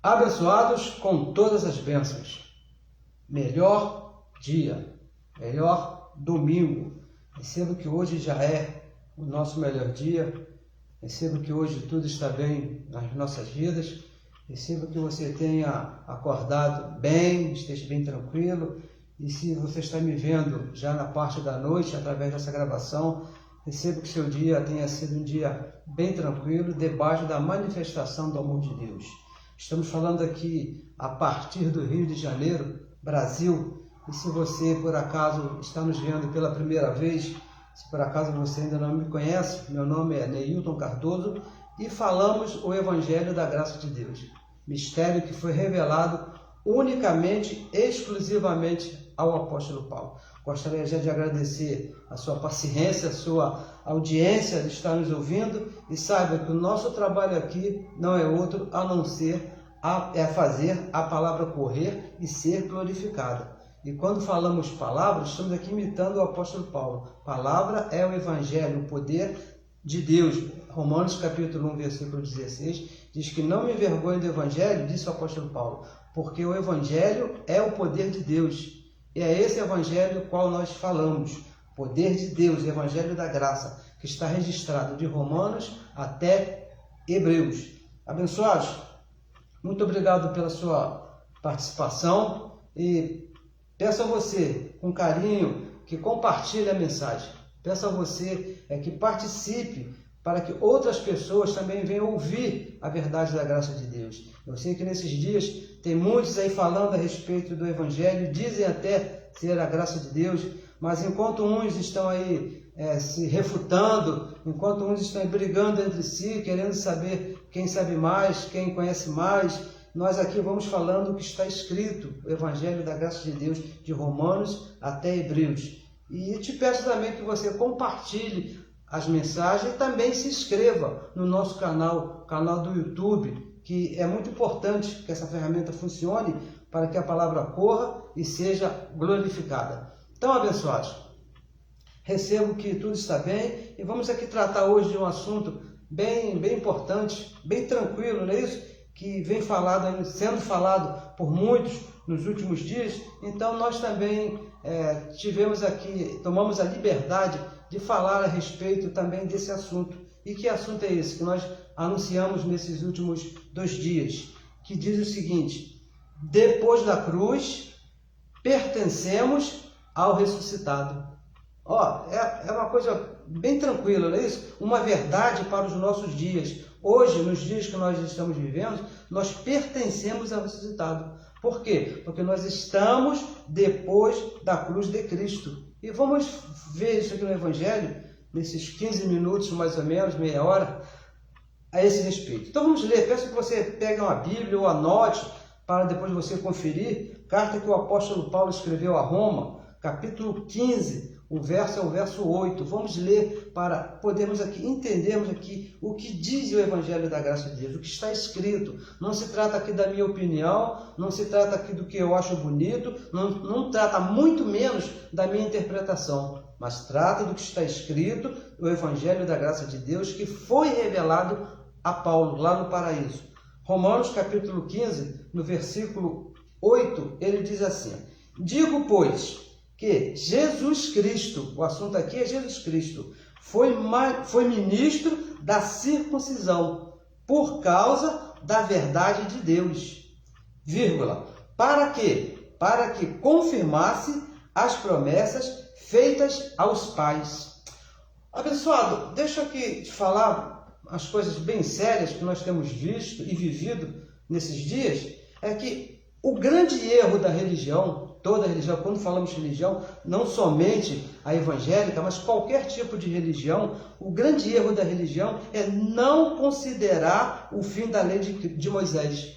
Abençoados com todas as bênçãos. Melhor dia, melhor domingo. Recebo que hoje já é o nosso melhor dia. Recebo que hoje tudo está bem nas nossas vidas. Recebo que você tenha acordado bem, esteja bem tranquilo. E se você está me vendo já na parte da noite, através dessa gravação, recebo que seu dia tenha sido um dia bem tranquilo, debaixo da manifestação do amor de Deus. Estamos falando aqui a partir do Rio de Janeiro, Brasil. E se você, por acaso, está nos vendo pela primeira vez, se por acaso você ainda não me conhece, meu nome é Neilton Cardoso e falamos o Evangelho da Graça de Deus. Mistério que foi revelado unicamente, exclusivamente ao apóstolo Paulo. Gostaria já de agradecer a sua paciência, a sua audiência de estar nos ouvindo e saiba que o nosso trabalho aqui não é outro a não ser fazer a palavra correr e ser glorificada. E quando falamos palavras, estamos aqui imitando o apóstolo Paulo. Palavra é o Evangelho, o poder de Deus. Romanos capítulo 1, versículo 16, diz que não me envergonhe do Evangelho, disse o apóstolo Paulo, porque o Evangelho é o poder de Deus. E é esse Evangelho qual nós falamos, poder de Deus, Evangelho da Graça, que está registrado de Romanos até Hebreus. Abençoados, muito obrigado pela sua participação e peço a você, com carinho, que compartilhe a mensagem. Peço a você que participe para que outras pessoas também venham ouvir a verdade da graça de Deus. Eu sei que nesses dias tem muitos aí falando a respeito do Evangelho, dizem até ser a graça de Deus, mas enquanto uns estão aí se refutando, enquanto uns estão aí brigando entre si, querendo saber quem sabe mais, quem conhece mais, nós aqui vamos falando o que está escrito, o Evangelho da Graça de Deus, de Romanos até Hebreus. E te peço também que você compartilhe as mensagens e também se inscreva no nosso canal do YouTube, que é muito importante que essa ferramenta funcione para que a palavra corra e seja glorificada. Então, abençoados, recebo que tudo está bem e vamos aqui tratar hoje de um assunto bem importante, bem tranquilo, não é isso? Que vem sendo falado por muitos nos últimos dias. Então, nós também tomamos a liberdade de falar a respeito também desse assunto. E que assunto é esse que nós anunciamos nesses últimos 2 dias? Que diz o seguinte: depois da cruz, pertencemos ao ressuscitado. É uma coisa bem tranquila, não é isso? Uma verdade para os nossos dias. Hoje, nos dias que nós estamos vivendo, nós pertencemos ao ressuscitado. Por quê? Porque nós estamos depois da cruz de Cristo. E vamos ver isso aqui no Evangelho, nesses 15 minutos, mais ou menos, meia hora, a esse respeito. Então vamos ler. Peço que você pegue uma Bíblia ou anote, para depois você conferir. Carta que o apóstolo Paulo escreveu a Roma, capítulo 15, o verso é o verso 8. Vamos ler para podermos aqui entendermos aqui o que diz o Evangelho da Graça de Deus, o que está escrito. Não se trata aqui da minha opinião, não se trata aqui do que eu acho bonito, não trata muito menos da minha interpretação, mas trata do que está escrito, o Evangelho da Graça de Deus, que foi revelado a Paulo lá no paraíso. Romanos capítulo 15, no versículo 8, ele diz assim: digo, pois, que Jesus Cristo, o assunto aqui é Jesus Cristo, foi ministro da circuncisão por causa da verdade de Deus, para quê? Para que confirmasse as promessas feitas aos pais. Abençoado, deixa eu aqui te falar as coisas bem sérias que nós temos visto e vivido nesses dias. É que o grande erro da religião, toda religião, quando falamos de religião, não somente a evangélica, mas qualquer tipo de religião, o grande erro da religião é não considerar o fim da lei de Moisés.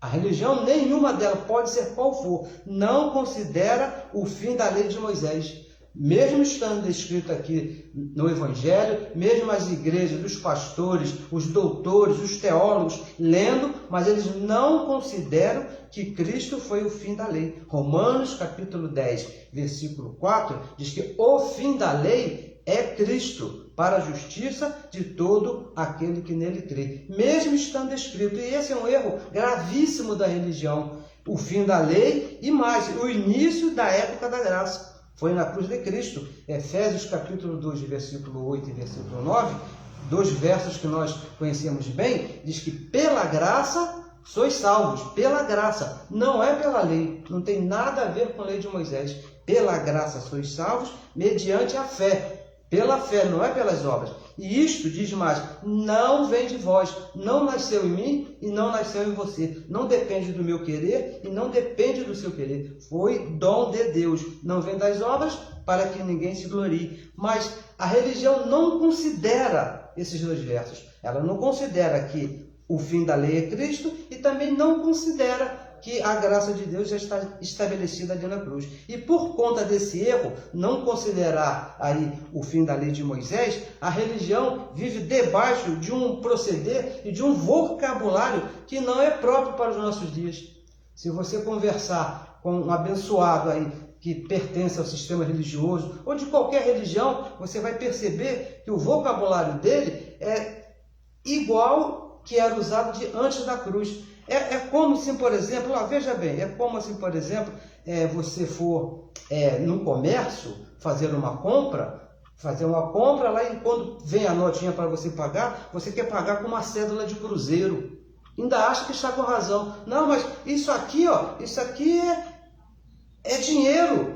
A religião, nenhuma dela, pode ser qual for, não considera o fim da lei de Moisés. Mesmo estando escrito aqui no Evangelho, mesmo as igrejas, os pastores, os doutores, os teólogos lendo, mas eles não consideram que Cristo foi o fim da lei. Romanos capítulo 10, versículo 4, diz que o fim da lei é Cristo. para a justiça de todo aquele que nele crê, mesmo estando escrito. E esse é um erro gravíssimo da religião. O fim da lei e mais, o início da época da graça. Foi na cruz de Cristo. Efésios capítulo 2, versículo 8 e versículo 9, dois versos que nós conhecemos bem, diz que pela graça sois salvos, pela graça, não é pela lei, não tem nada a ver com a lei de Moisés. Pela graça sois salvos, mediante a fé. Pela fé, não é pelas obras. E isto, diz mais, não vem de vós, não nasceu em mim e não nasceu em você. Não depende do meu querer e não depende do seu querer. Foi dom de Deus. Não vem das obras para que ninguém se glorie. Mas a religião não considera esses dois versos. Ela não considera que o fim da lei é Cristo e também não considera que a graça de Deus já está estabelecida ali na cruz. E por conta desse erro, não considerar aí o fim da lei de Moisés, a religião vive debaixo de um proceder e de um vocabulário que não é próprio para os nossos dias. Se você conversar com um abençoado aí que pertence ao sistema religioso ou de qualquer religião, você vai perceber que o vocabulário dele é igual que era usado antes da cruz. É como se, por exemplo, veja bem, é como se, por exemplo, você for num comércio fazer uma compra lá e quando vem a notinha para você pagar, você quer pagar com uma cédula de cruzeiro. Ainda acha que está com razão. Não, mas isso aqui é dinheiro.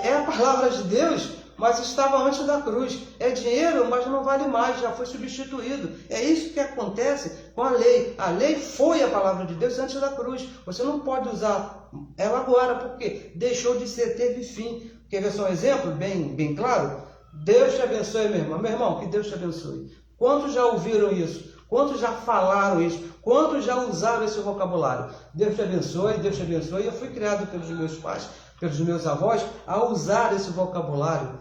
É a palavra de Deus, mas estava antes da cruz. É dinheiro, mas não vale mais, já foi substituído. É isso que acontece com a lei. A lei foi a palavra de Deus antes da cruz. Você não pode usar ela agora, porque deixou de ser, teve fim. Quer ver só um exemplo bem claro? Deus te abençoe, meu irmão. Meu irmão, que Deus te abençoe. Quantos já ouviram isso? Quantos já falaram isso? Quantos já usaram esse vocabulário? Deus te abençoe, Deus te abençoe. Eu fui criado pelos meus pais, pelos meus avós, a usar esse vocabulário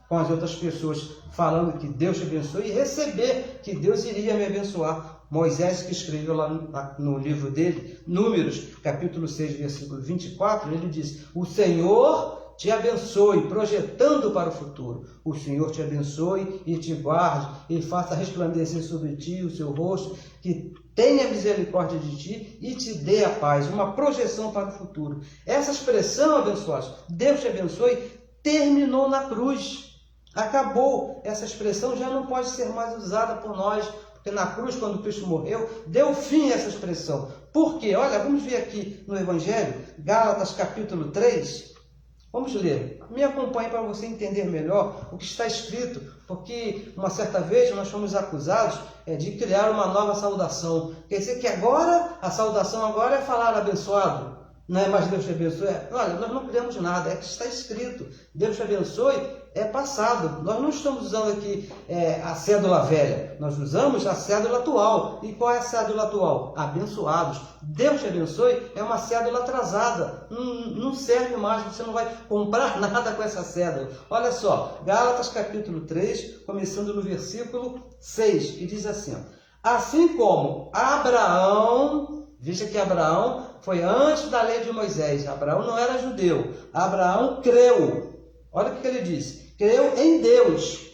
com as outras pessoas, falando que Deus te abençoe e receber que Deus iria me abençoar. Moisés, que escreveu lá no livro dele, Números, capítulo 6, versículo 24, ele diz: o Senhor te abençoe, projetando para o futuro. O Senhor te abençoe e te guarde, e faça resplandecer sobre ti o seu rosto, que tenha misericórdia de ti e te dê a paz. Uma projeção para o futuro. Essa expressão, abençoados, Deus te abençoe, terminou na cruz. Acabou. Essa expressão já não pode ser mais usada por nós, porque na cruz, quando Cristo morreu, deu fim a essa expressão. Por quê? Olha, vamos ver aqui no Evangelho, Gálatas capítulo 3. Vamos ler. Me acompanhe para você entender melhor o que está escrito, porque uma certa vez nós fomos acusados de criar uma nova saudação. Quer dizer que agora, a saudação agora é falar abençoado. Não é mais Deus te abençoe? Olha, nós não criamos nada, é que está escrito. Deus te abençoe é passado. Nós não estamos usando aqui a cédula velha, nós usamos a cédula atual. E qual é a cédula atual? Abençoados. Deus te abençoe é uma cédula atrasada. Não serve mais, você não vai comprar nada com essa cédula. Olha só, Gálatas capítulo 3, começando no versículo 6, que diz assim: assim como Abraão, veja que Abraão foi antes da lei de Moisés. Abraão não era judeu. Abraão creu. Olha o que ele disse. Creu em Deus.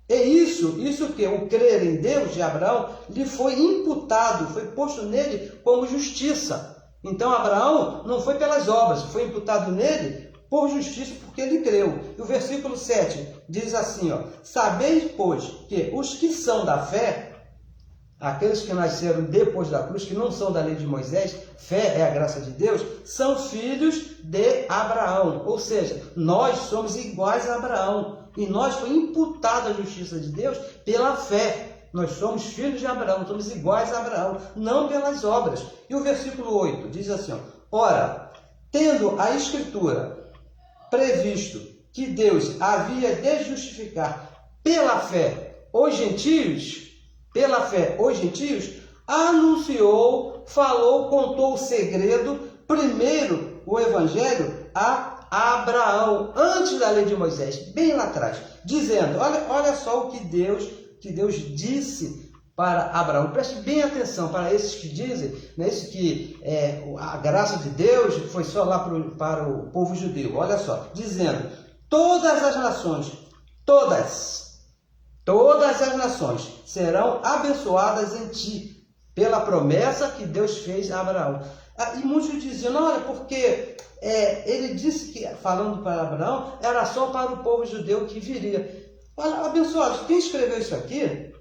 E isso que o crer em Deus de Abraão lhe foi imputado, foi posto nele como justiça. Então Abraão não foi pelas obras, foi imputado nele por justiça porque ele creu. E o versículo 7 diz assim, sabeis, pois, que os que são da fé, aqueles que nasceram depois da cruz, que não são da lei de Moisés, fé é a graça de Deus, são filhos de Abraão. Ou seja, nós somos iguais a Abraão. E nós foi imputada a justiça de Deus pela fé. Nós somos filhos de Abraão, somos iguais a Abraão, não pelas obras. E o versículo 8 diz assim, ora, tendo a Escritura previsto que Deus havia de justificar pela fé os gentios, anunciou, falou, contou o segredo, primeiro o Evangelho, a Abraão, antes da lei de Moisés, bem lá atrás, dizendo, olha só o que Deus disse para Abraão. Preste bem atenção para esses que dizem, que a graça de Deus foi só lá para o povo judeu. Olha só, dizendo, todas as nações, todas, Todas as nações serão abençoadas em ti, pela promessa que Deus fez a Abraão. E muitos diziam, não, é porque ele disse que, falando para Abraão, era só para o povo judeu que viria. Olha, abençoados, quem escreveu isso aqui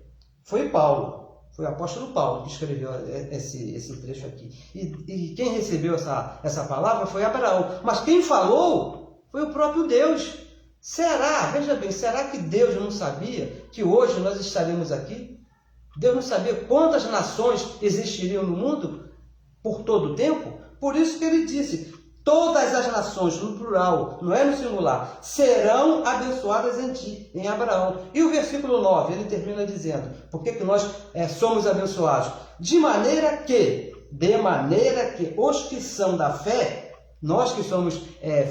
foi Paulo. Foi o apóstolo Paulo que escreveu esse trecho aqui. E quem recebeu essa palavra foi Abraão. Mas quem falou foi o próprio Deus. Será, veja bem, será que Deus não sabia que hoje nós estaremos aqui? Deus não sabia quantas nações existiriam no mundo por todo o tempo? Por isso que ele disse, todas as nações, no plural, não é no singular, serão abençoadas em ti, em Abraão. E o versículo 9, ele termina dizendo, por que nós somos abençoados? De maneira que os que são da fé, nós que somos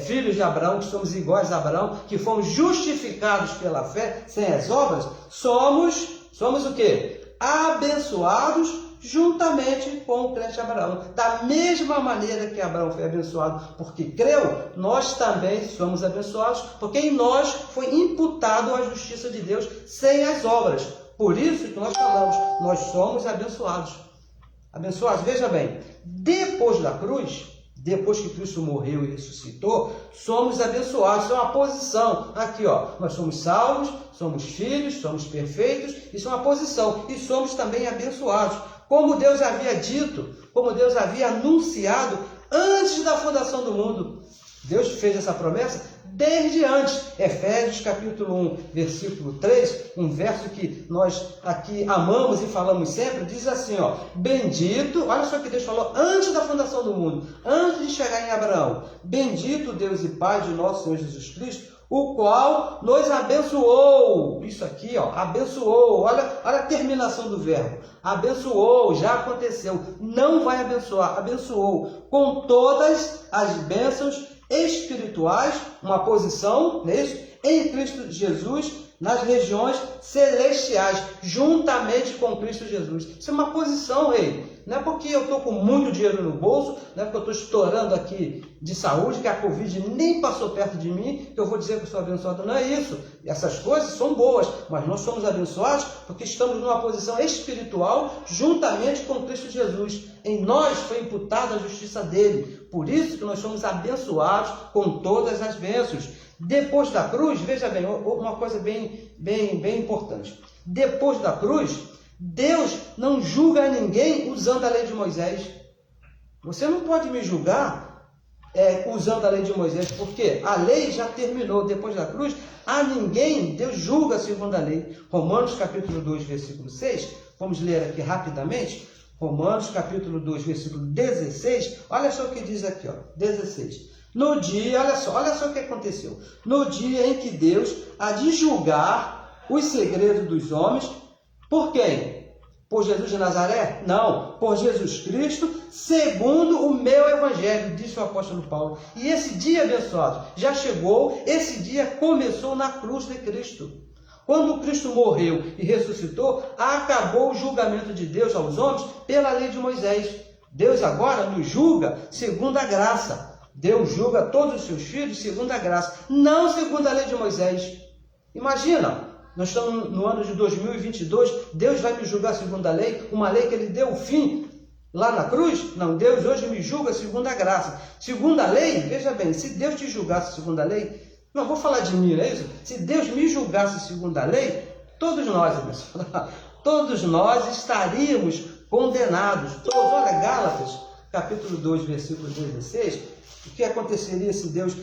filhos de Abraão, que somos iguais a Abraão, que fomos justificados pela fé, sem as obras, somos o quê? Abençoados juntamente com o crente Abraão. Da mesma maneira que Abraão foi abençoado porque creu, nós também somos abençoados, porque em nós foi imputado a justiça de Deus sem as obras. Por isso que nós falamos, nós somos abençoados. Abençoados, veja bem, depois da cruz, depois que Cristo morreu e ressuscitou, somos abençoados. Isso é uma posição. Aqui, ó, nós somos salvos, somos filhos, somos perfeitos. Isso é uma posição. E somos também abençoados. Como Deus havia dito, como Deus havia anunciado antes da fundação do mundo. Deus fez essa promessa desde antes. Efésios capítulo 1, versículo 3, um verso que nós aqui amamos e falamos sempre, diz assim, ó, bendito, olha só o que Deus falou antes da fundação do mundo, antes de chegar em Abraão, bendito Deus e Pai de nosso Senhor Jesus Cristo, o qual nos abençoou. Isso aqui, ó, abençoou. Olha a terminação do verbo. Abençoou, já aconteceu. Não vai abençoar, abençoou. Com todas as bênçãos espirituais, uma posição, não é isso? Em Cristo Jesus, nas regiões celestiais, juntamente com Cristo Jesus. Isso é uma posição, rei. Não é porque eu estou com muito dinheiro no bolso, não é porque eu estou estourando aqui de saúde, que a Covid nem passou perto de mim, que eu vou dizer que eu sou abençoado. Não é isso. Essas coisas são boas, mas nós somos abençoados porque estamos numa posição espiritual juntamente com Cristo Jesus. Em nós foi imputada a justiça dele. Por isso que nós somos abençoados com todas as bênçãos. Depois da cruz, veja bem, uma coisa bem importante. Depois da cruz, Deus não julga ninguém usando a lei de Moisés. Você não pode me julgar usando a lei de Moisés, porque a lei já terminou. Depois da cruz, a ninguém Deus julga segundo a lei. Romanos capítulo 2, versículo 6, vamos ler aqui rapidamente. Romanos capítulo 2, versículo 16, olha só o que diz aqui, ó, 16. No dia, olha só o que aconteceu. No dia em que Deus há de julgar os segredos dos homens, por quem? Por Jesus de Nazaré? Não, por Jesus Cristo, segundo o meu evangelho, disse o apóstolo Paulo. E esse dia, abençoado, já chegou, esse dia começou na cruz de Cristo. Quando Cristo morreu e ressuscitou, acabou o julgamento de Deus aos homens pela lei de Moisés. Deus agora nos julga segundo a graça. Deus julga todos os seus filhos segundo a graça, não segundo a lei de Moisés. Imagina, nós estamos no ano de 2022, Deus vai me julgar segundo a lei, uma lei que ele deu o fim lá na cruz? Não, Deus hoje me julga segundo a graça. Segundo a lei, veja bem, se Deus te julgasse segundo a lei, não vou falar de mim, não é isso? Se Deus me julgasse segundo a lei, todos nós estaríamos condenados. Todos, olha, Gálatas, capítulo 2, versículo 16, o que aconteceria se Deus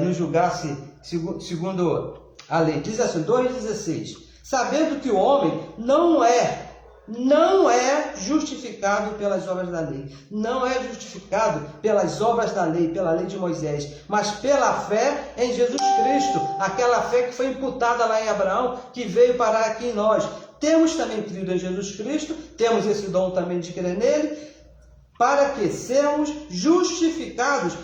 nos julgasse segundo a lei? Diz assim, 2,16. Sabendo que o homem não é justificado pelas obras da lei. Não é justificado pelas obras da lei, pela lei de Moisés, mas pela fé em Jesus Cristo. Aquela fé que foi imputada lá em Abraão, que veio parar aqui em nós. Temos também crido em Jesus Cristo, temos esse dom também de crer nele, para que sejamos justificados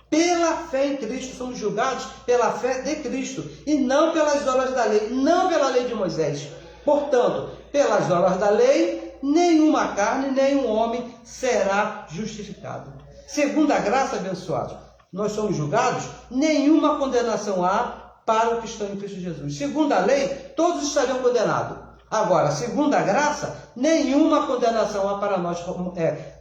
pela fé em Cristo. Somos julgados pela fé de Cristo e não pelas obras da lei, não pela lei de Moisés. Portanto, pelas obras da lei, nenhuma carne, nenhum homem será justificado. Segundo a graça, abençoados, nós somos julgados, nenhuma condenação há para os que estão em Cristo Jesus. Segundo a lei, todos estariam condenados. Agora, segundo a graça, nenhuma condenação há para nós.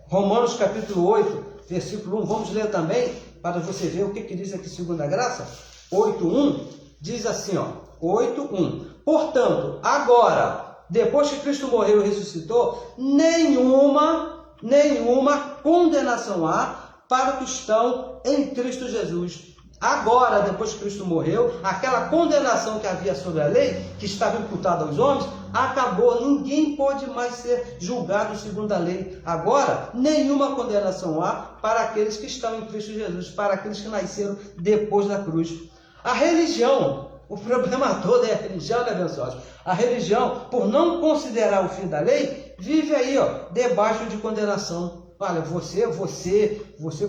Romanos capítulo 8, versículo 1, vamos ler também, para você ver o que diz aqui segundo a graça. 8:1, diz assim, 8:1. Portanto, agora, depois que Cristo morreu e ressuscitou, nenhuma condenação há para os que estão em Cristo Jesus. Agora, depois que Cristo morreu, aquela condenação que havia sobre a lei, que estava imputada aos homens, acabou. Ninguém pode mais ser julgado segundo a lei. Agora, nenhuma condenação há para aqueles que estão em Cristo Jesus, para aqueles que nasceram depois da cruz. A religião, o problema todo é a religião, né, abençoados? A religião, por não considerar o fim da lei, vive aí, debaixo de condenação. Olha, você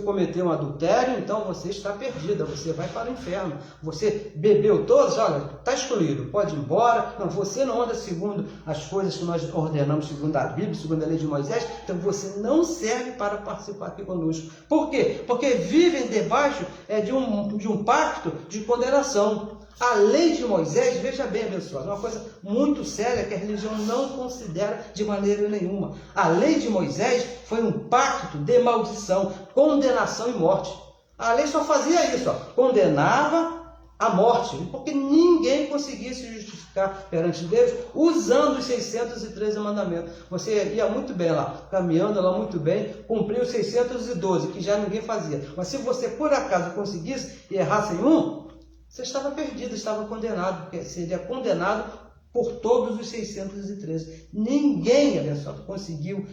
cometeu um adultério, então você está perdida, você vai para o inferno. Você bebeu todos, olha, está excluído, pode ir embora. Não, você não anda segundo as coisas que nós ordenamos, segundo a Bíblia, segundo a lei de Moisés, então você não serve para participar aqui conosco. Por quê? Porque vivem debaixo de um pacto de condenação. A lei de Moisés, veja bem, abençoado, é uma coisa muito séria que a religião não considera de maneira nenhuma. A lei de Moisés foi um pacto de maldição, condenação e morte. A lei só fazia isso, condenava a morte, porque ninguém conseguia se justificar perante Deus usando os 613 mandamentos. Você ia muito bem lá, caminhando lá muito bem, cumpriu os 612, que já ninguém fazia. Mas se você por acaso conseguisse e errasse em um, você estava perdido, estava condenado, porque seria condenado por todos os 613. Ninguém, abençoado, conseguiu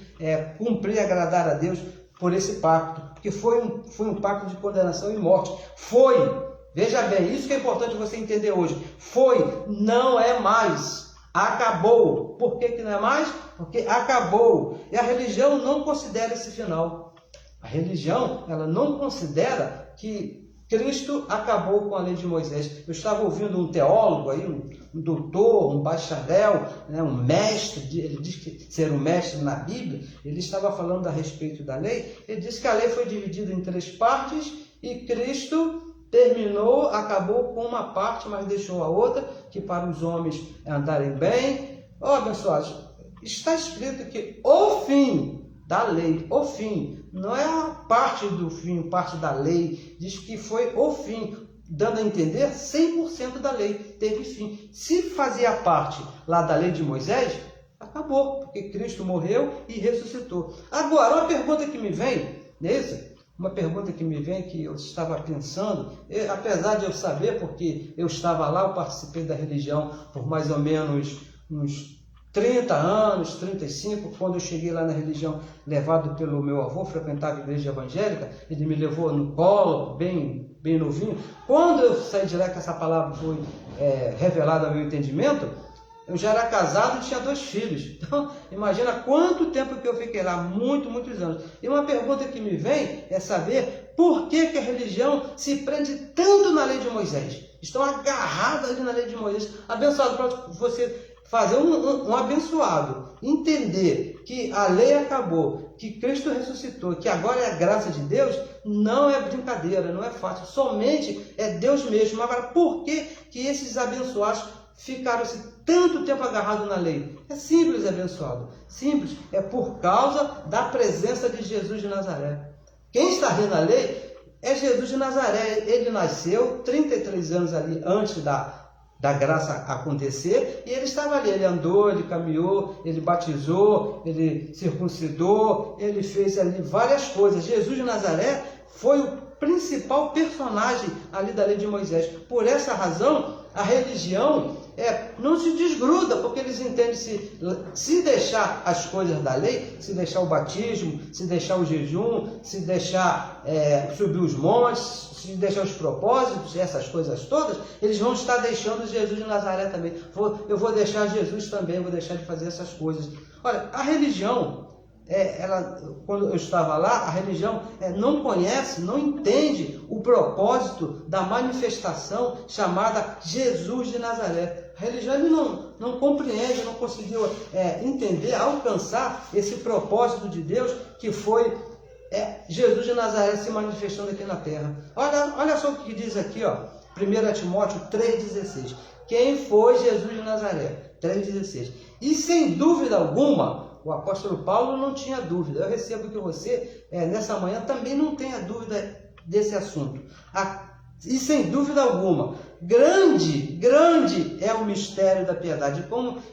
cumprir e agradar a Deus por esse pacto, porque foi um pacto de condenação e morte. Veja bem, isso que é importante você entender hoje. Não é mais, acabou. Por que não é mais? Porque acabou. E a religião não considera esse final. A religião, ela não considera que Cristo acabou com a lei de Moisés. Eu estava ouvindo um teólogo, aí, um doutor, um bacharel, um mestre, ele diz que ser um mestre na Bíblia, ele estava falando a respeito da lei, ele disse que a lei foi dividida em 3 partes e Cristo acabou com uma parte, mas deixou a outra, que para os homens andarem bem. Abençoados, está escrito que o fim da lei, o fim, não é a parte do fim, parte da lei, diz que foi o fim, dando a entender 100% da lei, teve fim. Se fazia parte lá da lei de Moisés, acabou, porque Cristo morreu e ressuscitou. Agora, uma pergunta que me vem, que eu estava pensando, apesar de eu saber, porque eu estava lá, eu participei da religião por mais ou menos uns 30 anos, 35, quando eu cheguei lá na religião, levado pelo meu avô, frequentava a igreja evangélica, ele me levou no colo, bem novinho. Quando eu saí de lá, que essa palavra foi revelada ao meu entendimento, eu já era casado e tinha 2 filhos. Então, imagina quanto tempo que eu fiquei lá, muitos anos. E uma pergunta que me vem é saber por que a religião se prende tanto na lei de Moisés. Estão agarrados ali na lei de Moisés. Abençoado para você fazer um abençoado, entender que a lei acabou, que Cristo ressuscitou, que agora é a graça de Deus, não é brincadeira, não é fácil, somente é Deus mesmo. Agora, por que esses abençoados ficaram-se tanto tempo agarrados na lei? É simples, abençoado, simples, é por causa da presença de Jesus de Nazaré. Quem está ali na lei é Jesus de Nazaré. Ele nasceu 33 anos ali antes da graça acontecer, e ele estava ali, ele andou, ele caminhou, ele batizou, ele circuncidou, ele fez ali várias coisas. Jesus de Nazaré foi o principal personagem ali da lei de Moisés. Por essa razão, a religião não se desgruda, porque eles entendem se deixar as coisas da lei, se deixar o batismo, se deixar o jejum, se deixar subir os montes, se deixar os propósitos, essas coisas todas, eles vão estar deixando Jesus de Nazaré também. Eu vou deixar Jesus também, vou deixar de fazer essas coisas. Olha, a religião, quando eu estava lá, a religião não conhece, não entende o propósito da manifestação chamada Jesus de Nazaré. A religião ele não compreende, não conseguiu entender, alcançar esse propósito de Deus que foi Jesus de Nazaré se manifestando aqui na terra. Olha só o que diz aqui, 1 Timóteo 3,16. Quem foi Jesus de Nazaré? 3,16. E sem dúvida alguma, o apóstolo Paulo não tinha dúvida. Eu recebo que você, nessa manhã, também não tenha dúvida desse assunto. E sem dúvida alguma, grande é o mistério da piedade.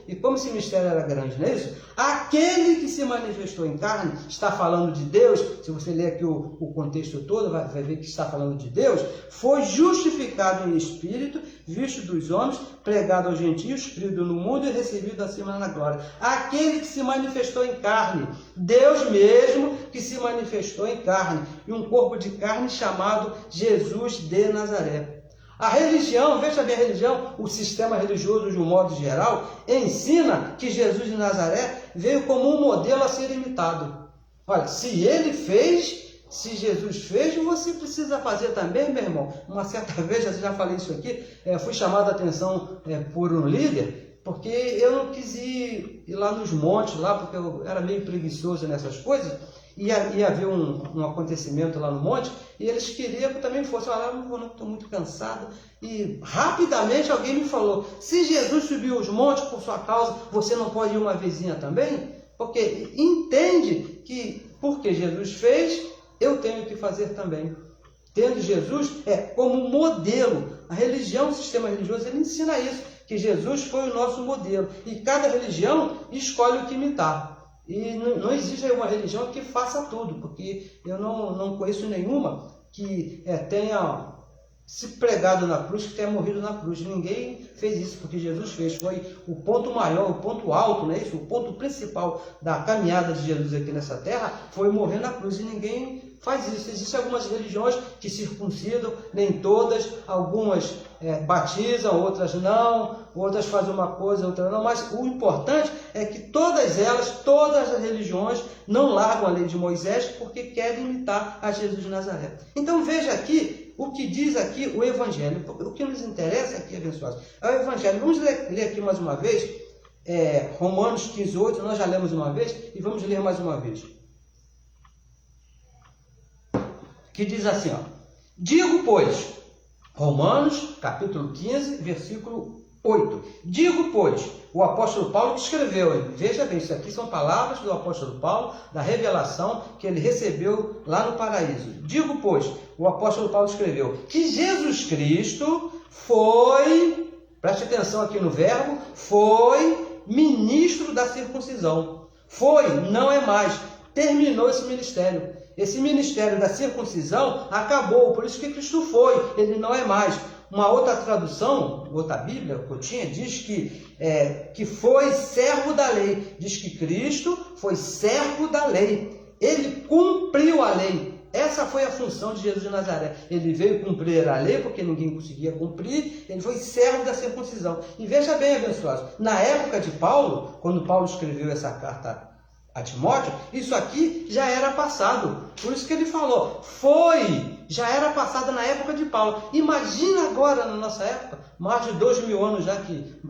E como esse mistério era grande, não é isso? Aquele que se manifestou em carne, está falando de Deus. Se você ler aqui o contexto todo, vai ver que está falando de Deus. Foi justificado em espírito, visto dos homens, pregado aos gentios, crido no mundo e recebido acima na glória. Aquele que se manifestou em carne, Deus mesmo que se manifestou em carne, e um corpo de carne chamado Jesus de Nazaré. A religião, veja bem a religião, o sistema religioso de um modo geral, ensina que Jesus de Nazaré veio como um modelo a ser imitado. Olha, se Jesus fez, você precisa fazer também, meu irmão. Uma certa vez, eu já falei isso aqui, fui chamado a atenção por um líder, porque eu não quis ir lá nos montes, lá, porque eu era meio preguiçoso nessas coisas. Ia haver um acontecimento lá no monte, e eles queriam que eu também fosse. Eu não vou não, estou muito cansado. E rapidamente alguém me falou, se Jesus subiu os montes por sua causa, você não pode ir uma vezinha também? Porque entende que, porque Jesus fez, eu tenho que fazer também. Tendo Jesus como modelo. A religião, o sistema religioso, ele ensina isso, que Jesus foi o nosso modelo. E cada religião escolhe o que imitar. E não existe uma religião que faça tudo, porque eu não conheço nenhuma que tenha se pregado na cruz, que tenha morrido na cruz. Ninguém fez isso, porque Jesus fez. Foi o ponto maior, o ponto alto, não é isso? O ponto principal da caminhada de Jesus aqui nessa terra foi morrer na cruz, e ninguém faz isso. Existem algumas religiões que circuncidam, nem todas, algumas batizam, outras não, outras fazem uma coisa, outras não, mas o importante é que todas as religiões não largam a lei de Moisés porque querem imitar a Jesus de Nazaré. Então veja aqui o que diz aqui o Evangelho. O que nos interessa aqui, abençoados, é o Evangelho. Vamos ler aqui mais uma vez, Romanos 15:8, nós já lemos uma vez, e vamos ler mais uma vez. Que diz assim, digo, pois, Romanos, capítulo 15, versículo 8. Digo, pois, o apóstolo Paulo que escreveu, veja bem, isso aqui são palavras do apóstolo Paulo, da revelação que ele recebeu lá no paraíso. Digo, pois, o apóstolo Paulo escreveu, que Jesus Cristo foi, preste atenção aqui no verbo, foi ministro da circuncisão. Foi, não é mais. Terminou esse ministério. Esse ministério da circuncisão acabou, por isso que Cristo foi, ele não é mais. Uma outra tradução, outra Bíblia que eu tinha, diz que foi servo da lei. Diz que Cristo foi servo da lei. Ele cumpriu a lei. Essa foi a função de Jesus de Nazaré. Ele veio cumprir a lei, porque ninguém conseguia cumprir. Ele foi servo da circuncisão. E veja bem, abençoados, na época de Paulo, quando Paulo escreveu essa carta a Timóteo, isso aqui já era passado. Por isso que ele falou, já era passado na época de Paulo. Imagina agora, na nossa época, mais de 2000 anos já,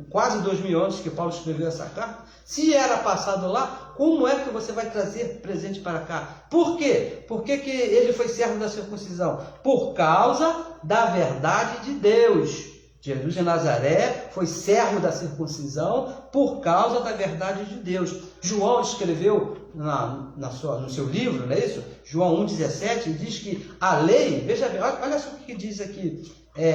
quase 2000 anos que Paulo escreveu essa carta. Se era passado lá, como é que você vai trazer presente para cá? Por quê? Por que ele foi servo da circuncisão? Por causa da verdade de Deus. Jesus de Nazaré foi servo da circuncisão por causa da verdade de Deus. João escreveu no seu livro, não é isso? João 1,17, diz que a lei, veja bem, olha só o que diz aqui,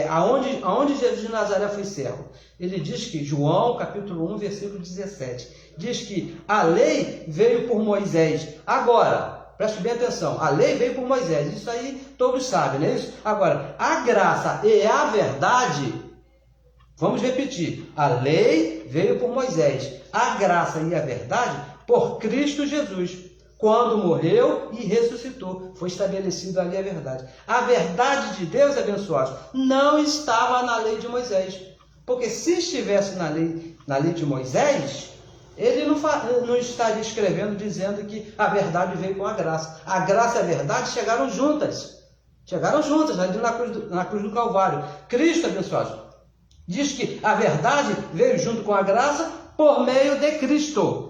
aonde Jesus de Nazaré foi servo. Ele diz que, João capítulo 1, versículo 17, diz que a lei veio por Moisés. Agora, preste bem atenção, a lei veio por Moisés, isso aí todos sabem, não é isso? Agora, a graça e a verdade, vamos repetir, a lei veio por Moisés, a graça e a verdade por Cristo Jesus, quando morreu e ressuscitou, foi estabelecido ali a verdade. A verdade de Deus, abençoados, não estava na lei de Moisés, porque se estivesse na lei de Moisés, ele não estaria escrevendo dizendo que a verdade veio com a graça. A graça e a verdade chegaram juntas ali na cruz do Calvário. Cristo, abençoados, diz que a verdade veio junto com a graça por meio de Cristo.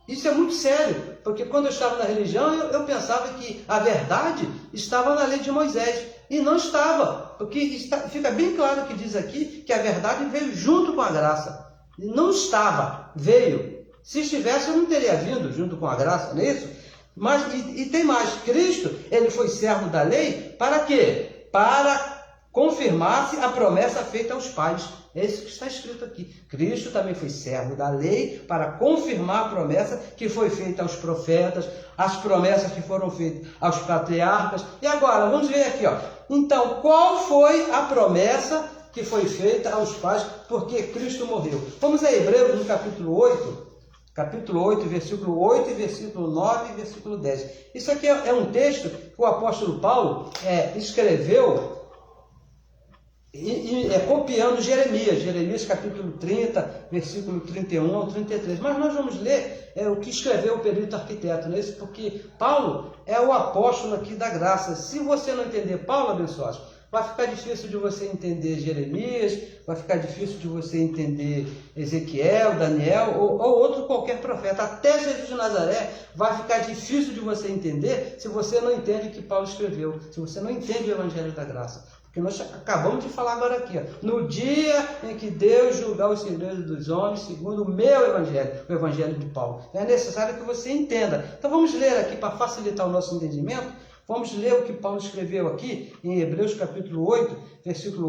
Isso é muito sério, porque quando eu estava na religião, eu pensava que a verdade estava na lei de Moisés, e não estava, porque fica bem claro que diz aqui que a verdade veio junto com a graça. Não estava, veio. Se estivesse, eu não teria vindo junto com a graça, não é isso? Mas, e tem mais, Cristo, ele foi servo da lei, para quê? Para confirmar-se a promessa feita aos pais. É isso que está escrito aqui. Cristo também foi servo da lei para confirmar a promessa que foi feita aos profetas, as promessas que foram feitas aos patriarcas. E agora, vamos ver aqui, ó. Então, qual foi a promessa que foi feita aos pais porque Cristo morreu? Vamos a Hebreus no capítulo 8, versículo 8, versículo 9 e versículo 10. Isso aqui é um texto que o apóstolo Paulo escreveu copiando Jeremias capítulo 30, versículo 31 ao 33. Mas nós vamos ler o que escreveu o perito arquiteto, não é isso? Porque Paulo é o apóstolo aqui da graça. Se você não entender Paulo, abençoados, vai ficar difícil de você entender Jeremias, vai ficar difícil de você entender Ezequiel, Daniel ou outro qualquer profeta. Até Jesus de Nazaré vai ficar difícil de você entender se você não entende o que Paulo escreveu, se você não entende o Evangelho da Graça. Porque nós acabamos de falar agora aqui, ó, no dia em que Deus julgar os segredos dos homens, segundo o meu Evangelho, o Evangelho de Paulo. É necessário que você entenda. Então vamos ler aqui para facilitar o nosso entendimento. Vamos ler o que Paulo escreveu aqui em Hebreus capítulo 8, versículo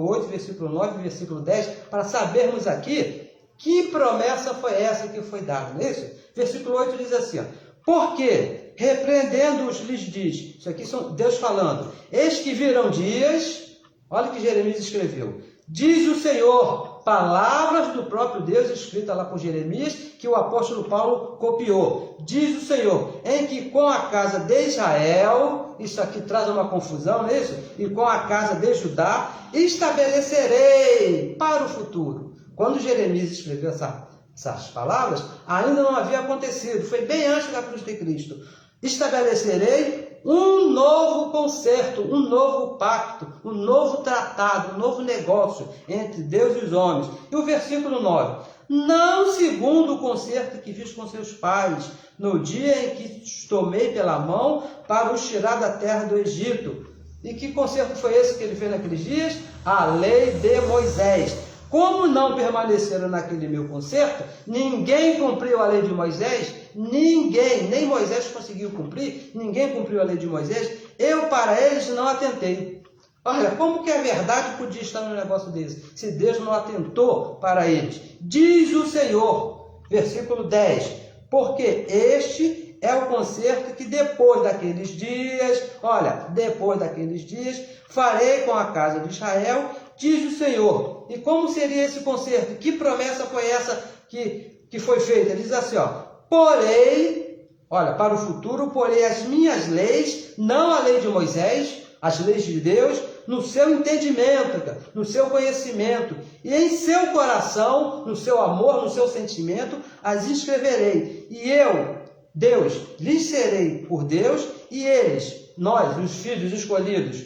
9 e versículo 10, para sabermos aqui que promessa foi essa que foi dada, não é isso? Versículo 8 diz assim, ó, porque repreendendo-os lhes diz, isso aqui são Deus falando, eis que virão dias, olha o que Jeremias escreveu, diz o Senhor, palavras do próprio Deus, escrita lá por Jeremias, que o apóstolo Paulo copiou. Diz o Senhor, em que com a casa de Israel, isso aqui traz uma confusão, não é isso? E com a casa de Judá, estabelecerei para o futuro. Quando Jeremias escreveu essas palavras, ainda não havia acontecido, foi bem antes da cruz de Cristo. Estabelecerei um novo concerto, um novo pacto, um novo tratado, um novo negócio entre Deus e os homens. E o versículo 9, não segundo o concerto que fiz com seus pais, no dia em que os tomei pela mão para os tirar da terra do Egito. E que concerto foi esse que ele fez naqueles dias? A lei de Moisés. Como não permaneceram naquele meu concerto, ninguém cumpriu a lei de Moisés, ninguém, nem Moisés conseguiu cumprir, ninguém cumpriu a lei de Moisés, eu para eles não atentei. Olha, como que a verdade podia estar num negócio desse, se Deus não atentou para eles? Diz o Senhor, versículo 10, porque este é o concerto que depois daqueles dias, olha, depois daqueles dias, farei com a casa de Israel, diz o Senhor. E como seria esse concerto? Que promessa foi essa que foi feita? Ele diz assim, ó, porei, olha, para o futuro, porei as minhas leis, não a lei de Moisés, as leis de Deus, no seu entendimento, no seu conhecimento, e em seu coração, no seu amor, no seu sentimento, as escreverei. E eu, Deus, lhes serei por Deus, e eles, nós, os filhos escolhidos,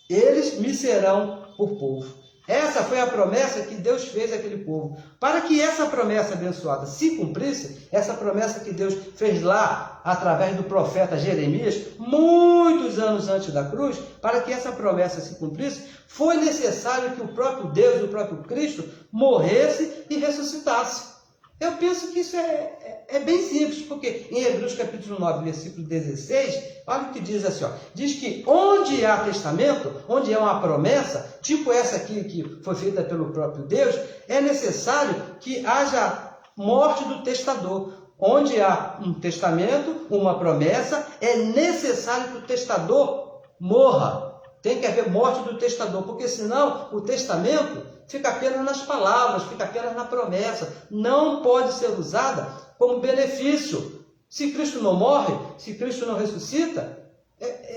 eles me serão por povo. Essa foi a promessa que Deus fez àquele povo. Para que essa promessa abençoada se cumprisse, essa promessa que Deus fez lá, através do profeta Jeremias, muitos anos antes da cruz, para que essa promessa se cumprisse, foi necessário que o próprio Deus, o próprio Cristo, morresse e ressuscitasse. Eu penso que isso é bem simples, porque em Hebreus capítulo 9, versículo 16, olha o que diz assim, ó, diz que onde há testamento, onde há uma promessa, tipo essa aqui que foi feita pelo próprio Deus, é necessário que haja morte do testador. Onde há um testamento, uma promessa, é necessário que o testador morra. Tem que haver morte do testador, porque senão o testamento fica apenas nas palavras, fica apenas na promessa. Não pode ser usada como benefício. Se Cristo não morre, se Cristo não ressuscita,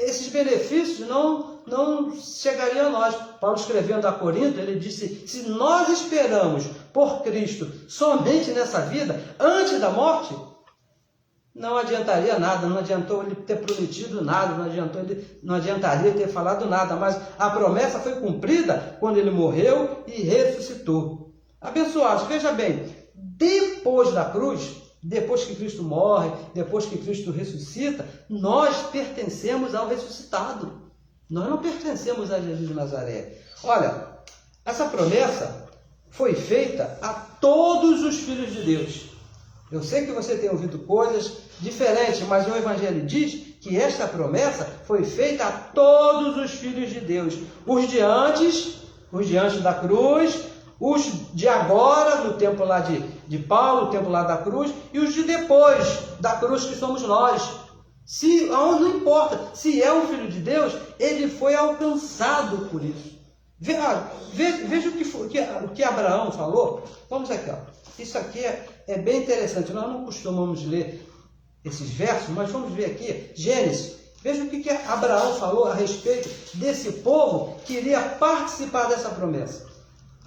esses benefícios não chegariam a nós. Paulo escrevendo a Corinto, ele disse, se nós esperamos por Cristo somente nessa vida, antes da morte, não adiantaria nada, não adiantou ele ter prometido nada, não adiantaria ter falado nada, mas a promessa foi cumprida quando ele morreu e ressuscitou. Abençoados, veja bem, depois da cruz, depois que Cristo morre, depois que Cristo ressuscita, nós pertencemos ao ressuscitado. Nós não pertencemos a Jesus de Nazaré. Olha, essa promessa foi feita a todos os filhos de Deus. Eu sei que você tem ouvido coisas diferentes, mas o Evangelho diz que esta promessa foi feita a todos os filhos de Deus. Os de antes da cruz, os de agora, no tempo lá de Paulo, o tempo lá da cruz, e os de depois da cruz, que somos nós. Não importa, se é um filho de Deus, ele foi alcançado por isso. Veja o que Abraão falou. Vamos aqui, ó. Isso aqui é bem interessante. Nós não costumamos ler esses versos, mas vamos ver aqui, Gênesis. Veja o que Abraão falou a respeito desse povo que iria participar dessa promessa.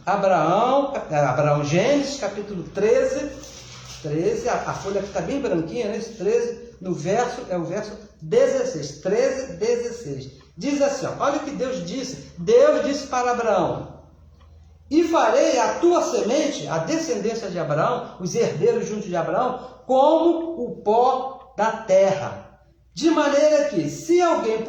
Abraão, Gênesis, capítulo 13, a folha que está bem branquinha, né? Esse 13, o verso 16, 13, 16. Diz assim, ó, olha o que Deus disse para Abraão: e farei a tua semente, a descendência de Abraão, os herdeiros junto de Abraão, como o pó da terra. De maneira que, se alguém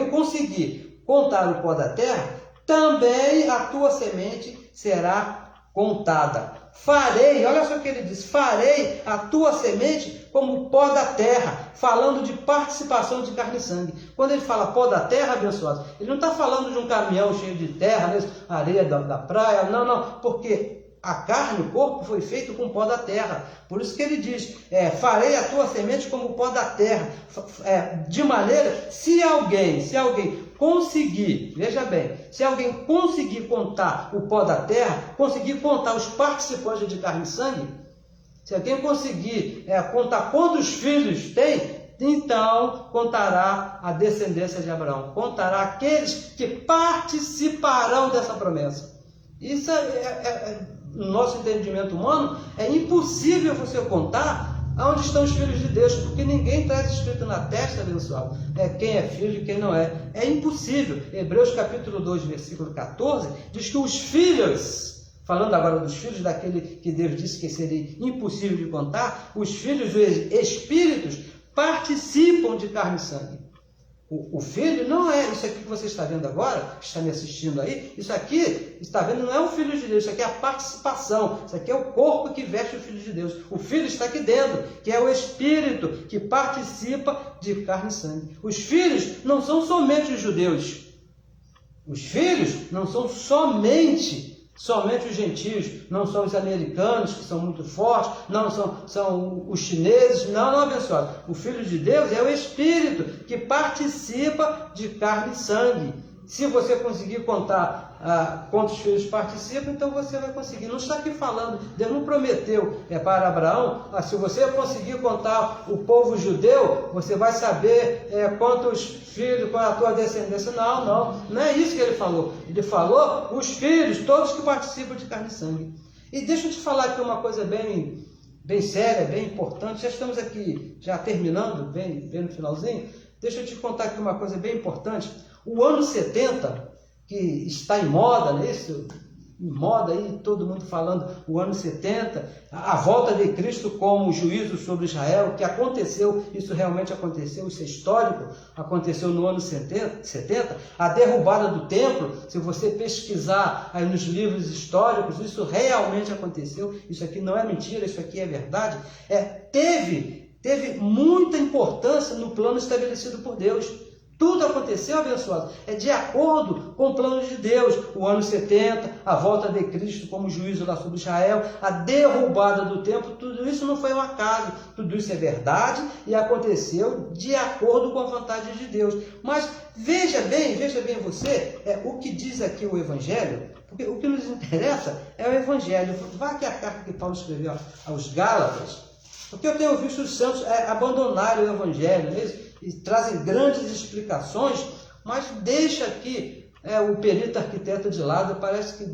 conseguir contar o pó da terra, também a tua semente será contada. Farei, olha só o que ele diz, farei a tua semente como o pó da terra, falando de participação de carne e sangue. Quando ele fala pó da terra, abençoados, ele não está falando de um caminhão cheio de terra, né, areia da praia, não, porque a carne, o corpo foi feito com pó da terra. Por isso que ele diz, farei a tua semente como o pó da terra, de maneira, se alguém conseguir, veja bem, se alguém conseguir contar o pó da terra, conseguir contar os participantes de carne e sangue, se alguém conseguir contar quantos filhos tem, então contará a descendência de Abraão, contará aqueles que participarão dessa promessa. Isso no nosso entendimento humano, é impossível você contar onde estão os filhos de Deus, porque ninguém traz escrito na testa, abençoado, quem é filho e quem não é. É impossível. Hebreus capítulo 2, versículo 14, diz que os filhos, falando agora dos filhos daquele que Deus disse que seria impossível de contar, os filhos dos espíritos participam de carne e sangue. O filho não é isso aqui que você está vendo agora, que está me assistindo aí, isso aqui, está vendo, não é o Filho de Deus, isso aqui é a participação, isso aqui é o corpo que veste o Filho de Deus. O Filho está aqui dentro, que é o Espírito que participa de carne e sangue. Os filhos não são somente os judeus, os filhos não são somente os gentios, não são os americanos, que são muito fortes, não são os chineses, não, abençoado. O Filho de Deus é o Espírito que participa de carne e sangue. Se você conseguir contar quantos filhos participam, então você vai conseguir. Não está aqui falando, Deus não prometeu para Abraão, se você conseguir contar o povo judeu, você vai saber quantos filhos, qual é a tua descendência. Não é isso que ele falou. Ele falou os filhos, todos que participam de carne e sangue. E deixa eu te falar aqui uma coisa bem séria, bem importante. Já estamos aqui, já terminando, bem no finalzinho. Deixa eu te contar aqui uma coisa bem importante. O ano 70, que está em moda, né? Isso, em moda aí, todo mundo falando o ano 70, a volta de Cristo como juízo sobre Israel, que aconteceu, isso realmente aconteceu, isso é histórico, aconteceu no ano 70, a derrubada do templo, se você pesquisar aí nos livros históricos, isso realmente aconteceu, isso aqui não é mentira, isso aqui é verdade, teve muita importância no plano estabelecido por Deus. Tudo aconteceu, abençoado, de acordo com o plano de Deus. O ano 70, a volta de Cristo como juízo lá sobre Israel, a derrubada do templo, tudo isso não foi um acaso, tudo isso é verdade e aconteceu de acordo com a vontade de Deus. Mas veja bem você, o que diz aqui o Evangelho, porque o que nos interessa é o Evangelho. Vá aqui a carta que Paulo escreveu aos Gálatas, porque eu tenho visto os santos abandonarem o Evangelho, não é isso? E trazem grandes explicações, mas deixa aqui o perito arquiteto de lado. Parece que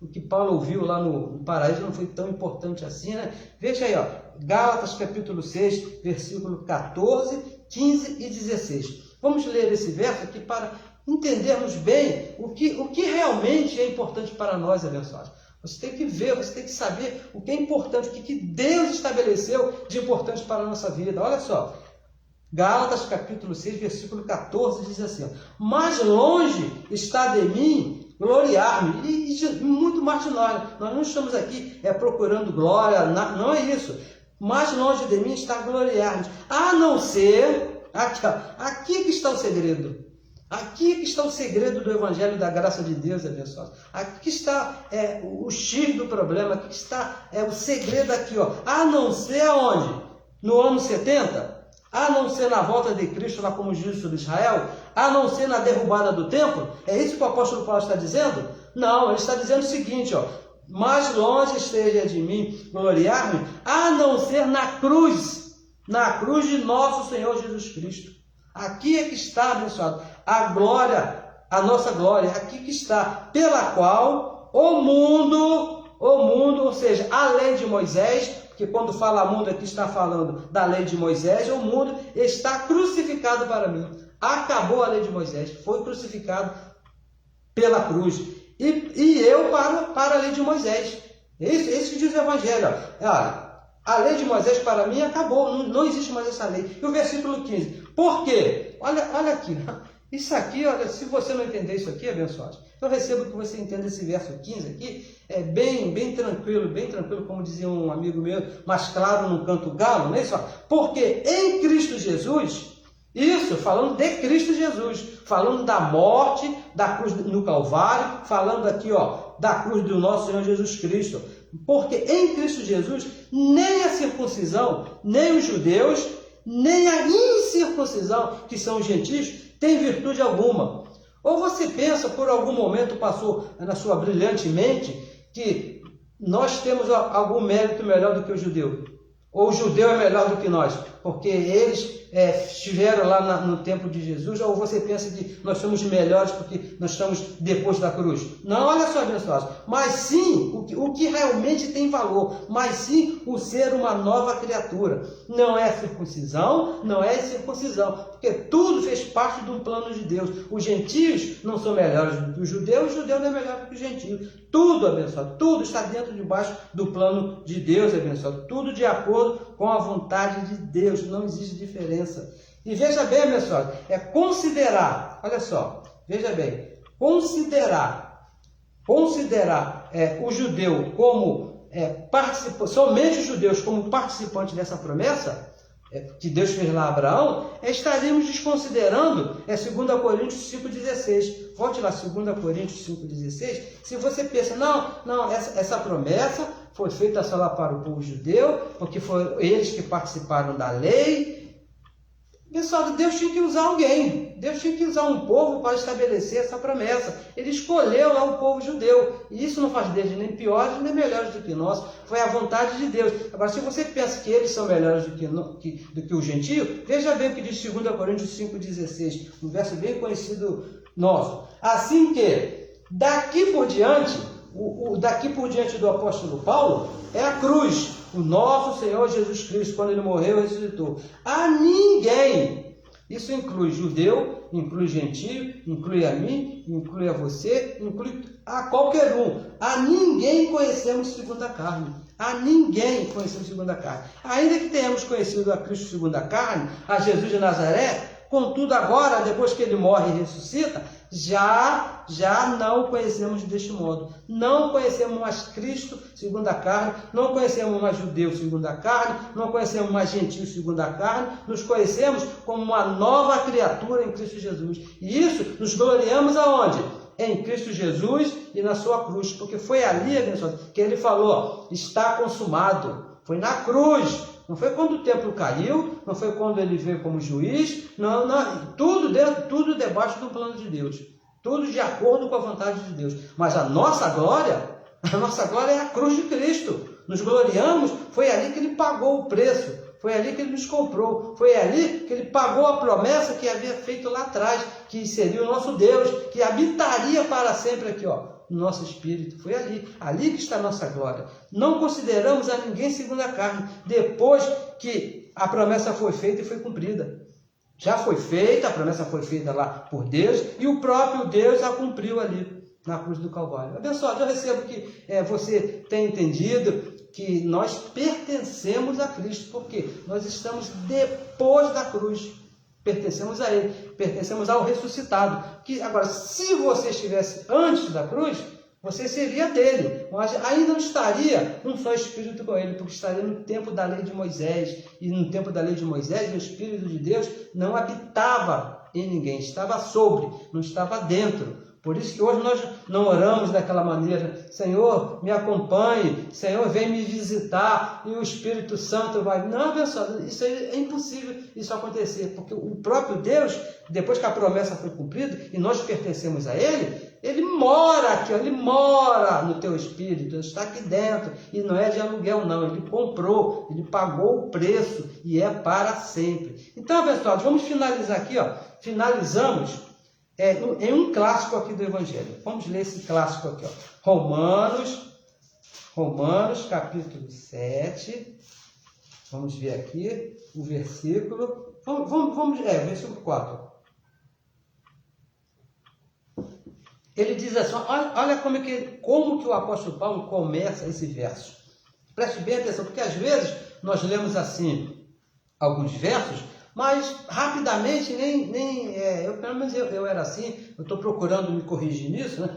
o que Paulo ouviu lá no paraíso não foi tão importante assim, né? Veja aí, ó, Gálatas capítulo 6, versículo 14, 15 e 16. Vamos ler esse verso aqui para entendermos bem o que realmente é importante para nós, abençoados. Você tem que ver, você tem que saber o que é importante, o que Deus estabeleceu de importante para a nossa vida. Olha só, Gálatas capítulo 6, versículo 14 diz assim: mais longe está de mim gloriar-me, e muito mais de nós. Nós não estamos aqui procurando glória, não é isso. Mais longe de mim está gloriar-me, a não ser, aqui que está o segredo. Aqui que está o segredo do Evangelho da graça de Deus, abençoado. Aqui está o X do problema, aqui está o segredo aqui, ó. A não ser aonde? No ano 70? A não ser na volta de Cristo lá como juiz sobre Israel? A não ser na derrubada do templo? É isso que o apóstolo Paulo está dizendo? Não, ele está dizendo o seguinte, ó. Mais longe esteja de mim gloriar-me, a não ser na cruz de nosso Senhor Jesus Cristo. Aqui é que está, abençoado, a glória, a nossa glória, aqui que está, pela qual o mundo, ou seja, a lei de Moisés, porque quando fala mundo aqui está falando da lei de Moisés, o mundo está crucificado para mim. Acabou a lei de Moisés, foi crucificado pela cruz. E eu para a lei de Moisés. Isso que diz o Evangelho. Olha, a lei de Moisés para mim acabou, não existe mais essa lei. E o versículo 15, por quê? Olha aqui, isso aqui, olha, se você não entender isso aqui, abençoado, eu recebo que você entenda esse verso 15 aqui, é bem tranquilo, como dizia um amigo meu, mas claro, não canto galo, não é isso? Porque em Cristo Jesus, isso, falando de Cristo Jesus, falando da morte, da cruz no Calvário, falando aqui, ó, da cruz do nosso Senhor Jesus Cristo. Porque em Cristo Jesus, nem a circuncisão, nem os judeus, nem a incircuncisão, que são os gentios, tem virtude alguma. Ou você pensa, por algum momento passou na sua brilhante mente, que nós temos algum mérito melhor do que o judeu. Ou o judeu é melhor do que nós, porque eles estiveram lá no tempo de Jesus, ou você pensa que nós somos melhores porque nós estamos depois da cruz. Não, olha só, abençoados, mas sim, o que realmente tem valor, mas sim o ser uma nova criatura. Não é circuncisão, não é circuncisão, porque tudo fez parte de um plano de Deus. Os gentios não são melhores do que os judeus, o judeu não é melhor do que os gentios. Tudo, abençoado, tudo está dentro debaixo do plano de Deus, abençoado. Tudo de acordo com a vontade de Deus, não existe diferença. E veja bem, abençoado, considerar, olha só, veja bem, considerar o judeu como somente os judeus como participantes dessa promessa, que Deus fez lá a Abraão, estaríamos desconsiderando 2 Coríntios 5,16. Volte lá, 2 Coríntios 5,16. Se você pensa, não, essa promessa foi feita só lá para o povo judeu, porque foram eles que participaram da lei. Pessoal, Deus tinha que usar alguém, Deus tinha que usar um povo para estabelecer essa promessa. Ele escolheu lá o povo judeu, e isso não faz deles nem piores nem melhores do que nós, foi a vontade de Deus. Agora, se você pensa que eles são melhores do que o gentio, veja bem o que diz 2 Coríntios 5,16, um verso bem conhecido nosso. Assim que, daqui por diante do apóstolo Paulo, é a cruz, o nosso Senhor Jesus Cristo, quando ele morreu e ressuscitou. A ninguém, isso inclui judeu, inclui gentio, inclui a mim, inclui a você, inclui a qualquer um. A ninguém conhecemos segundo a carne. A ninguém conhecemos segundo a carne. Ainda que tenhamos conhecido a Cristo segundo a carne, a Jesus de Nazaré, contudo agora, depois que ele morre e ressuscita, já não o conhecemos deste modo. Não conhecemos mais Cristo segundo a carne, não conhecemos mais judeu segundo a carne, não conhecemos mais gentio segundo a carne, nos conhecemos como uma nova criatura em Cristo Jesus. E isso nos gloriamos aonde? Em Cristo Jesus e na sua cruz, porque foi ali, que ele falou, está consumado. Foi na cruz. Não foi quando o templo caiu, não foi quando ele veio como juiz, não, tudo debaixo do plano de Deus, tudo de acordo com a vontade de Deus. Mas a nossa glória é a cruz de Cristo. Nos gloriamos, foi ali que ele pagou o preço, foi ali que ele nos comprou, foi ali que ele pagou a promessa que havia feito lá atrás, que seria o nosso Deus, que habitaria para sempre aqui, ó, no nosso espírito. Foi ali que está a nossa glória. Não consideramos a ninguém segundo a carne, depois que a promessa foi feita e foi cumprida. Já foi feita, a promessa foi feita lá por Deus, e o próprio Deus a cumpriu ali. na cruz do Calvário. Abençoado, eu recebo que você tenha entendido que nós pertencemos a Cristo, porque nós estamos depois da cruz, pertencemos a Ele, pertencemos ao ressuscitado. Agora, se você estivesse antes da cruz, você seria dele, mas ainda não estaria um só Espírito com ele, porque estaria no tempo da lei de Moisés, e no tempo da lei de Moisés o Espírito de Deus não habitava em ninguém, estava sobre, não estava dentro. Por isso que hoje nós não oramos daquela maneira: Senhor, me acompanhe, Senhor, vem me visitar, e o Espírito Santo vai... Não, abençoado, isso é impossível isso acontecer, porque o próprio Deus, depois que a promessa foi cumprida, e nós pertencemos a Ele, Ele mora aqui, Ele mora no teu espírito, Ele está aqui dentro, e não é de aluguel não, Ele comprou, Ele pagou o preço, e é para sempre. Então, abençoados, vamos finalizar aqui, finalizamos em um clássico aqui do Evangelho. Vamos ler esse clássico aqui, Romanos capítulo 7, vamos ver aqui o versículo, versículo 4. Ele diz assim, olha como que o apóstolo Paulo começa esse verso. Preste bem atenção, porque às vezes nós lemos assim alguns versos, mas rapidamente, pelo menos eu era assim, eu estou procurando me corrigir nisso,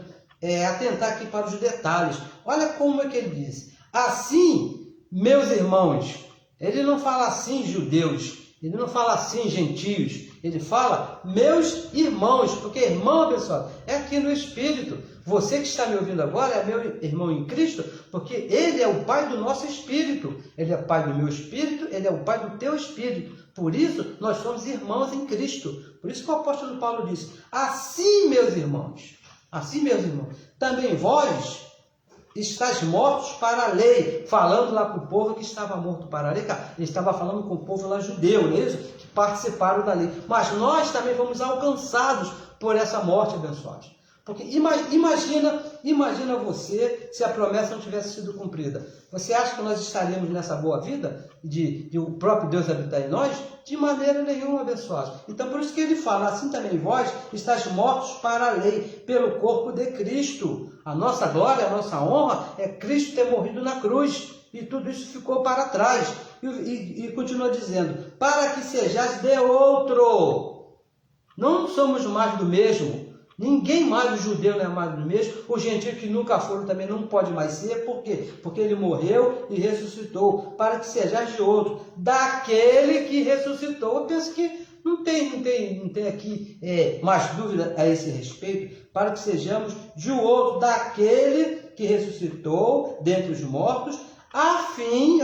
atentar aqui para os detalhes. Olha como é que ele diz: assim, meus irmãos, ele não fala assim, judeus, ele não fala assim, gentios, ele fala meus irmãos, porque irmão, pessoal, é aqui no Espírito. Você que está me ouvindo agora é meu irmão em Cristo, porque Ele é o Pai do nosso Espírito. Ele é Pai do meu Espírito, Ele é o Pai do teu Espírito. Por isso, nós somos irmãos em Cristo. Por isso que o apóstolo Paulo disse: assim, meus irmãos, também vós estáis mortos para a lei. Falando lá com o povo que estava morto para a lei. Ele estava falando com o povo lá judeu, não é isso? Que participaram da lei. Mas nós também fomos alcançados por essa morte, abençoados. Porque imagina você se a promessa não tivesse sido cumprida. Você acha que nós estaríamos nessa boa vida de o próprio Deus habitar em nós? De maneira nenhuma, abençoados. Então, por isso que ele fala: assim também vós estáis mortos para a lei, pelo corpo de Cristo. A nossa glória, a nossa honra é Cristo ter morrido na cruz. E tudo isso ficou para trás. E continua dizendo: para que sejais de outro. Não somos mais do mesmo. Ninguém mais, o judeu não é mais do mesmo, o gentio que nunca foram também não pode mais ser. Por quê? Porque ele morreu e ressuscitou, para que sejais de outro, daquele que ressuscitou. Eu penso que não tem aqui mais dúvida a esse respeito, para que sejamos de outro, daquele que ressuscitou dentre os mortos, a fim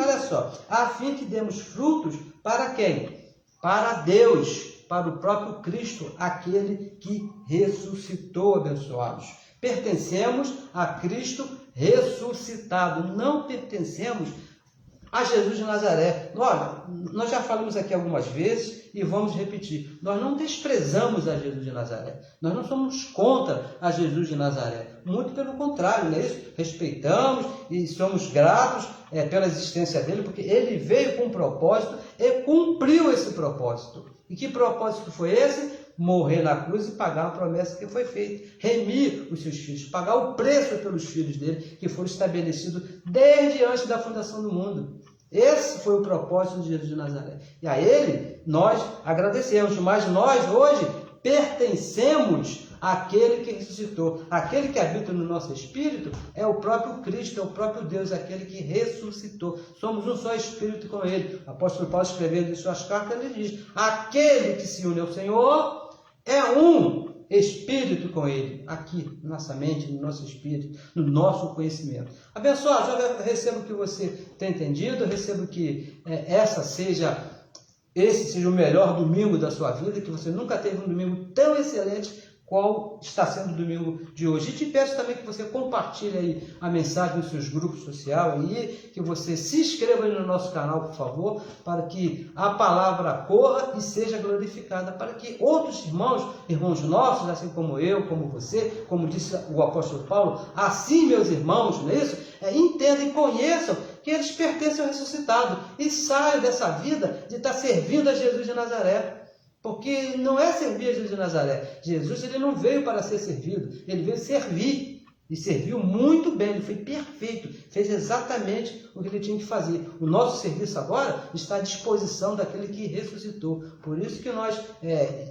que demos frutos para quem? Para Deus, para o próprio Cristo, aquele que ressuscitou, abençoados. Pertencemos a Cristo ressuscitado, não pertencemos a Jesus de Nazaré. Olha, nós já falamos aqui algumas vezes e vamos repetir: nós não desprezamos a Jesus de Nazaré, nós não somos contra a Jesus de Nazaré, muito pelo contrário, não é isso? Respeitamos e somos gratos pela existência dele, porque ele veio com um propósito e cumpriu esse propósito. E que propósito foi esse? Morrer na cruz e pagar a promessa que foi feita, remir os seus filhos, pagar o preço pelos filhos dele, que foram estabelecidos desde antes da fundação do mundo. Esse foi o propósito de Jesus de Nazaré. E a ele nós agradecemos, mas nós hoje pertencemos àquele que ressuscitou. Aquele que habita no nosso espírito é o próprio Cristo, é o próprio Deus, aquele que ressuscitou. Somos um só espírito com ele. O apóstolo Paulo, escrevendo em suas cartas, ele diz: aquele que se une ao Senhor é um espírito com ele, aqui, na nossa mente, no nosso espírito, no nosso conhecimento. Abençoado, eu recebo que você tenha entendido, eu recebo que esse seja o melhor domingo da sua vida, que você nunca teve um domingo tão excelente qual está sendo o domingo de hoje. E te peço também que você compartilhe aí a mensagem nos seus grupos sociais aí, que você se inscreva aí no nosso canal, por favor, para que a palavra corra e seja glorificada, para que outros irmãos nossos, assim como eu, como você, como disse o apóstolo Paulo, assim, meus irmãos, não é isso? Entendam e conheçam que eles pertencem ao ressuscitado e saiam dessa vida de estar servindo a Jesus de Nazaré. Porque não é servir Jesus de Nazaré. Jesus ele não veio para ser servido, ele veio servir. E serviu muito bem, ele foi perfeito, fez exatamente o que ele tinha que fazer. O nosso serviço agora está à disposição daquele que ressuscitou. Por isso que nós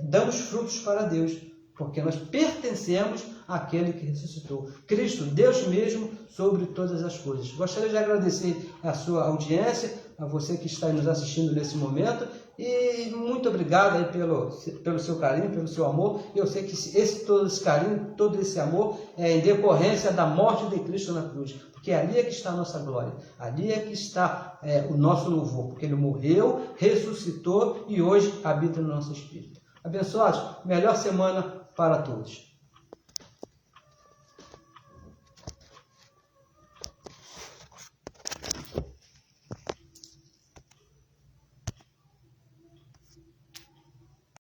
damos frutos para Deus, porque nós pertencemos àquele que ressuscitou. Cristo, Deus mesmo, sobre todas as coisas. Gostaria de agradecer a sua audiência, a você que está nos assistindo nesse momento, e muito obrigado aí pelo seu carinho, pelo seu amor. Eu sei que todo esse carinho, todo esse amor é em decorrência da morte de Cristo na cruz, porque ali é que está a nossa glória, ali é que está o nosso louvor, porque Ele morreu, ressuscitou e hoje habita no nosso espírito. Abençoados, melhor semana para todos.